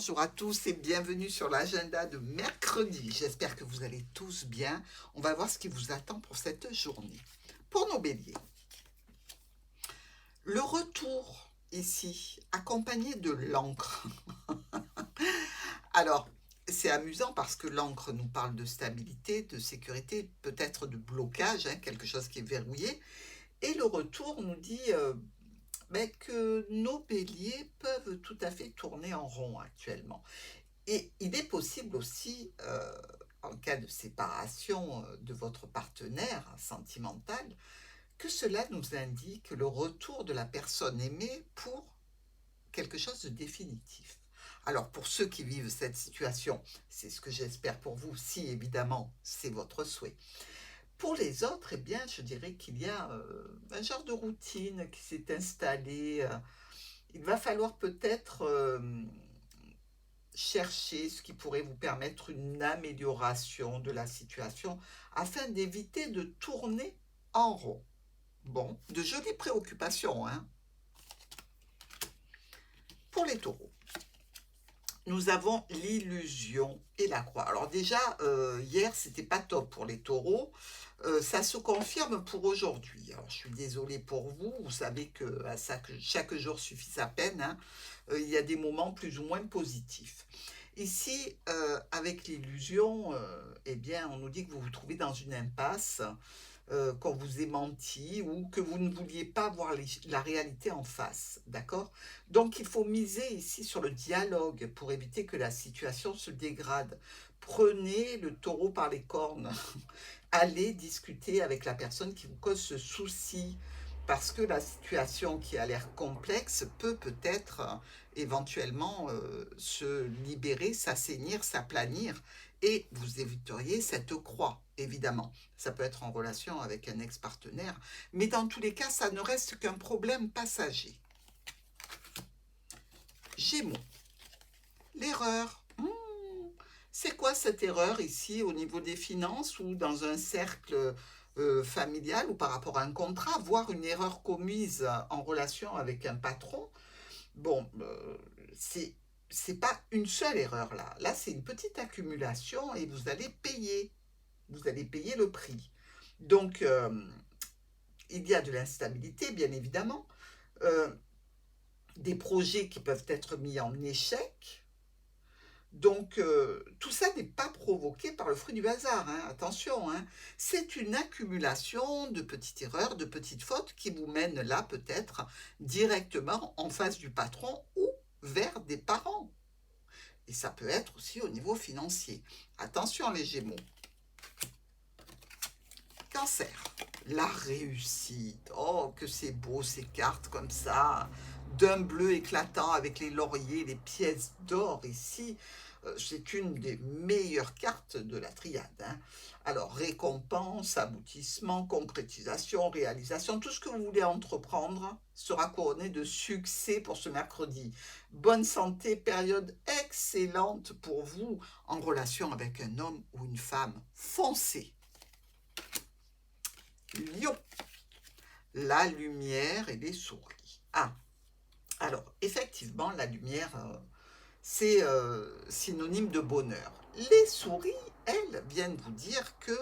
bonjour à tous et bienvenue sur l'agenda de mercredi. J'espère que vous allez tous bien. On va voir ce qui vous attend pour cette journée. Pour nos béliers, le retour ici, accompagné de l'encre. Alors, c'est amusant parce que l'encre nous parle de stabilité, de sécurité, peut-être de blocage, quelque chose qui est verrouillé. Et le retour nous dit que nos béliers peuvent tout à fait tourner en rond actuellement. Et il est possible aussi, en cas de séparation de votre partenaire sentimental, que cela nous indique le retour de la personne aimée pour quelque chose de définitif. Alors pour ceux qui vivent cette situation, c'est ce que j'espère pour vous, si évidemment c'est votre souhait. Pour les autres, eh bien, je dirais qu'il y a un genre de routine qui s'est installée. Il va falloir peut-être chercher ce qui pourrait vous permettre une amélioration de la situation afin d'éviter de tourner en rond. Bon, de jolies préoccupations, hein. Pour les taureaux, nous avons l'illusion et la croix. Alors déjà, hier, c'était pas top pour les taureaux. Ça se confirme pour aujourd'hui. Alors, je suis désolée pour vous. Vous savez que chaque jour suffit sa peine, hein. Il y a des moments plus ou moins positifs. Ici, avec l'illusion, eh bien, on nous dit que vous vous trouvez dans une impasse, qu'on vous ait menti ou que vous ne vouliez pas voir la réalité en face, d'accord? Donc, il faut miser ici sur le dialogue pour éviter que la situation se dégrade. Prenez le taureau par les cornes. Allez discuter avec la personne qui vous cause ce souci, parce que la situation qui a l'air complexe peut peut-être éventuellement se libérer, s'assainir, s'aplanir, et vous éviteriez cette croix, évidemment. Ça peut être en relation avec un ex-partenaire, mais dans tous les cas, ça ne reste qu'un problème passager. Gémeaux, l'erreur. C'est quoi cette erreur ici au niveau des finances ou dans un cercle familial ou par rapport à un contrat, voire une erreur commise en relation avec un patron? Bon, c'est pas une seule erreur là. Là, c'est une petite accumulation et vous allez payer. Vous allez payer le prix. Donc, il y a de l'instabilité, bien évidemment. Euh, des projets qui peuvent être mis en échec. Donc, tout ça n'est pas provoqué par le fruit du hasard, hein, attention, hein. C'est une accumulation de petites erreurs, de petites fautes qui vous mènent là peut-être directement en face du patron ou vers des parents. Et ça peut être aussi au niveau financier. Attention les Gémeaux. Cancer, la réussite. Oh, que c'est beau ces cartes comme ça, d'un bleu éclatant avec les lauriers, les pièces d'or ici. C'est une des meilleures cartes de la triade, hein. Alors, récompense, aboutissement, concrétisation, réalisation, tout ce que vous voulez entreprendre sera couronné de succès pour ce mercredi. Bonne santé, période excellente pour vous en relation avec un homme ou une femme. Foncez. Lion, la lumière et les souris. Ah, alors effectivement, la lumière, c'est synonyme de bonheur. Les souris, elles, viennent vous dire que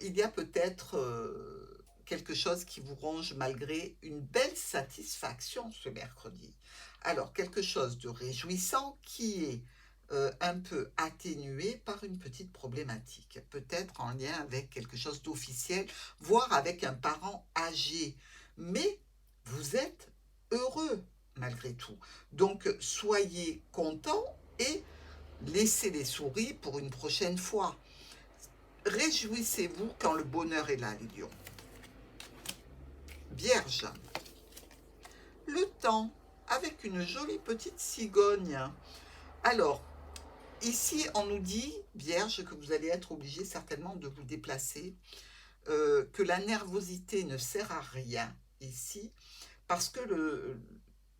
il y a peut-être quelque chose qui vous ronge malgré une belle satisfaction ce mercredi. Alors, quelque chose de réjouissant qui est un peu atténué par une petite problématique, peut-être en lien avec quelque chose d'officiel, voire avec un parent âgé. Mais vous êtes heureux malgré tout. Donc, soyez content et laissez les souris pour une prochaine fois. Réjouissez-vous quand le bonheur est là, les lions. Vierge, le temps avec une jolie petite cigogne. Alors, ici, on nous dit, Vierge, que vous allez être obligé certainement de vous déplacer, que la nervosité ne sert à rien ici, parce que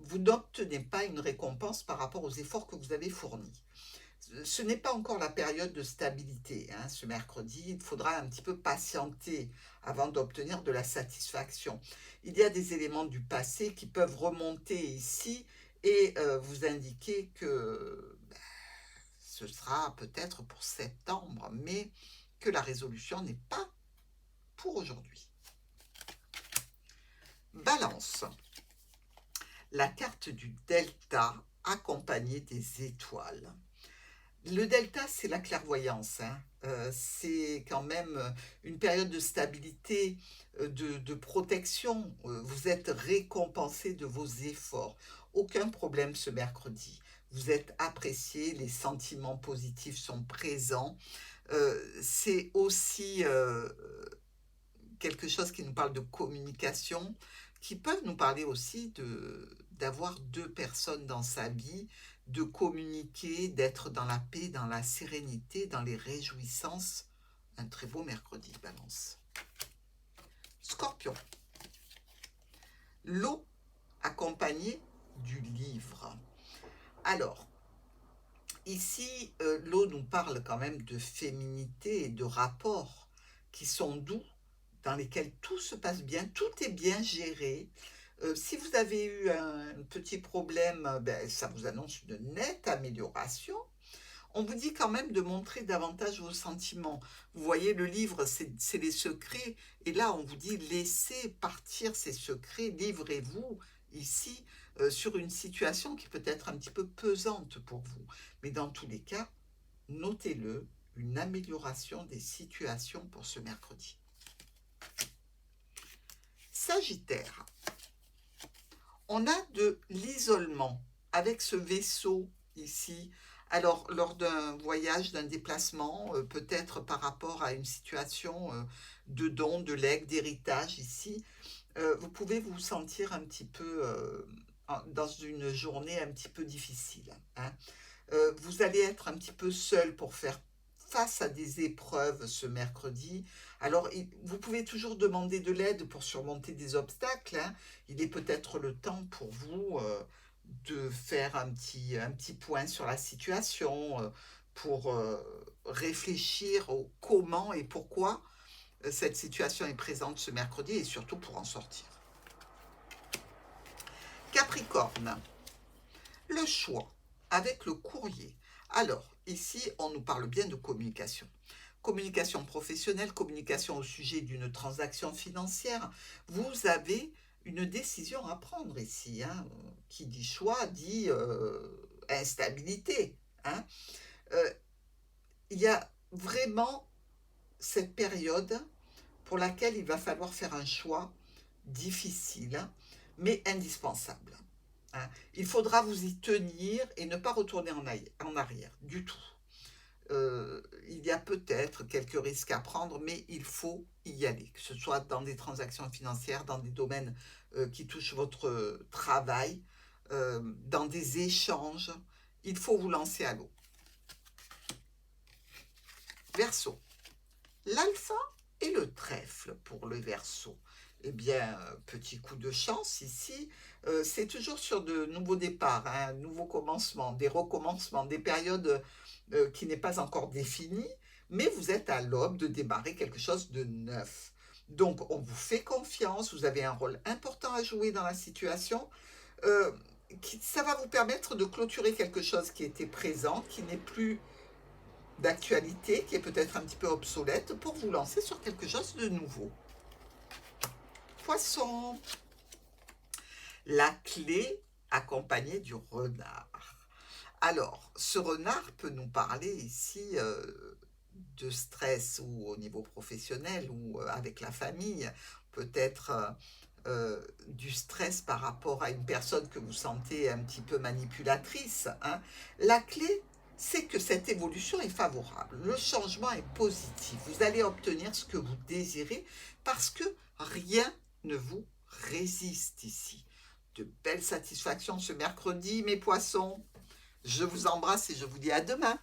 vous n'obtenez pas une récompense par rapport aux efforts que vous avez fournis. Ce n'est pas encore la période de stabilité, hein, ce mercredi. Il faudra un petit peu patienter avant d'obtenir de la satisfaction. Il y a des éléments du passé qui peuvent remonter ici et vous indiquez que ce sera peut-être pour septembre, mais que la résolution n'est pas pour aujourd'hui. Balance. La carte du delta accompagnée des étoiles. Le delta, c'est la clairvoyance, hein. C'est quand même une période de stabilité, de protection. Vous êtes récompensé de vos efforts. Aucun problème ce mercredi. Vous êtes apprécié, les sentiments positifs sont présents. C'est aussi quelque chose qui nous parle de communication, qui peuvent nous parler aussi d'avoir deux personnes dans sa vie, de communiquer, d'être dans la paix, dans la sérénité, dans les réjouissances. Un très beau mercredi, Balance. Scorpion. L'eau accompagnée du livre. Alors, ici, l'eau nous parle quand même de féminité et de rapports qui sont doux, dans lesquels tout se passe bien, tout est bien géré. Si vous avez eu un petit problème, ben, ça vous annonce une nette amélioration. On vous dit quand même de montrer davantage vos sentiments. Vous voyez, le livre, c'est les secrets. Et là, on vous dit, laissez partir ces secrets, livrez-vous ici sur une situation qui peut être un petit peu pesante pour vous. Mais dans tous les cas, notez-le, une amélioration des situations pour ce mercredi. Sagittaire. On a de l'isolement avec ce vaisseau ici. Alors, lors d'un voyage, d'un déplacement, peut-être par rapport à une situation de don, de legs, d'héritage ici, vous pouvez vous sentir un petit peu dans une journée un petit peu difficile, hein. Vous allez être un petit peu seul pour faire face à des épreuves ce mercredi. Alors, vous pouvez toujours demander de l'aide pour surmonter des obstacles, hein. Il est peut-être le temps pour vous de faire un petit point sur la situation, pour réfléchir au comment et pourquoi cette situation est présente ce mercredi et surtout pour en sortir. Capricorne. Le choix avec le courrier. Alors, ici, on nous parle bien de communication. Communication professionnelle, communication au sujet d'une transaction financière. Vous avez une décision à prendre ici, hein. Qui dit choix dit instabilité, hein. Il y a vraiment cette période pour laquelle il va falloir faire un choix difficile, mais indispensable, hein. Il faudra vous y tenir et ne pas retourner en arrière du tout. Il y a peut-être quelques risques à prendre, mais il faut y aller, que ce soit dans des transactions financières, dans des domaines qui touchent votre travail, dans des échanges. Il faut vous lancer à l'eau. Verseau. L'alpha et le trèfle pour le Verseau. Eh bien, petit coup de chance ici, c'est toujours sur de nouveaux départs, hein, nouveaux commencements, des recommencements, des périodes qui n'est pas encore définie, mais vous êtes à l'aube de démarrer quelque chose de neuf. Donc, on vous fait confiance, vous avez un rôle important à jouer dans la situation. Ça va vous permettre de clôturer quelque chose qui était présent, qui n'est plus d'actualité, qui est peut-être un petit peu obsolète, pour vous lancer sur quelque chose de nouveau. Poisson. La clé accompagnée du renard. Alors, ce renard peut nous parler ici de stress ou au niveau professionnel ou avec la famille, peut-être du stress par rapport à une personne que vous sentez un petit peu manipulatrice, hein. La clé, c'est que cette évolution est favorable, le changement est positif, vous allez obtenir ce que vous désirez parce que rien ne vous résiste ici. De belles satisfactions ce mercredi, mes poissons. Je vous embrasse et je vous dis à demain.